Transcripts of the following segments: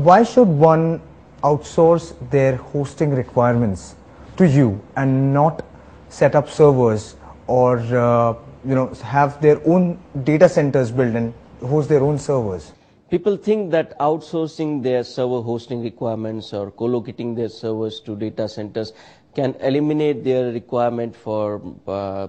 why should one outsource their hosting requirements to you and not set up servers or have their own data centers built and host their own servers? People think that outsourcing their server hosting requirements or co-locating their servers to data centers can eliminate their requirement for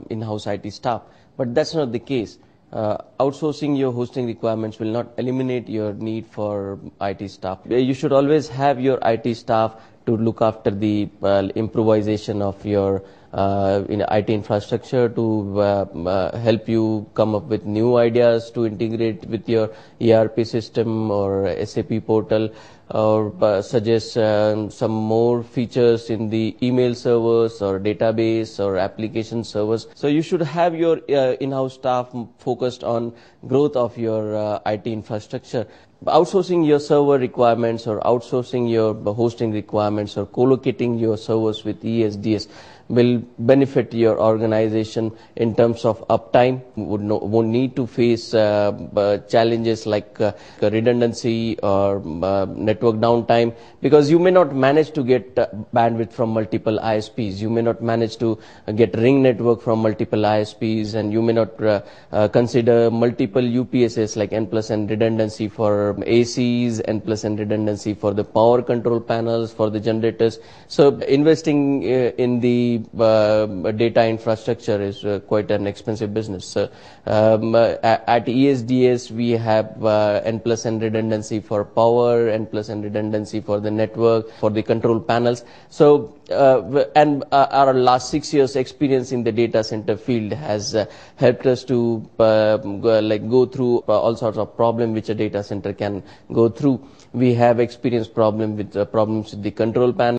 in-house IT staff, but that's not the case. Outsourcing your hosting requirements will not eliminate your need for IT staff. You should always have your IT staff to look after the improvisation of your IT infrastructure, to help you come up with new ideas to integrate with your ERP system or SAP portal, or suggest some more features in the email servers or database or application servers. So you should have your in-house staff focused on growth of your IT infrastructure. Outsourcing your server requirements or outsourcing your hosting requirements or co-locating your servers with ESDS will benefit your organization in terms of uptime. Won't need to face challenges like redundancy or network downtime, because you may not manage to get bandwidth from multiple ISPs. You may not manage to get ring network from multiple ISPs, and you may not consider multiple UPSs like N+N redundancy for ACs, N+N redundancy for the power control panels, for the generators. So investing in the data infrastructure is quite an expensive business. At ESDS we have N+N redundancy for power, N+N redundancy for the network, for the control panels. So and our last 6 years experience in the data center field has helped us to go through all sorts of problems which a data center can go through. We have experienced problems with the control panel.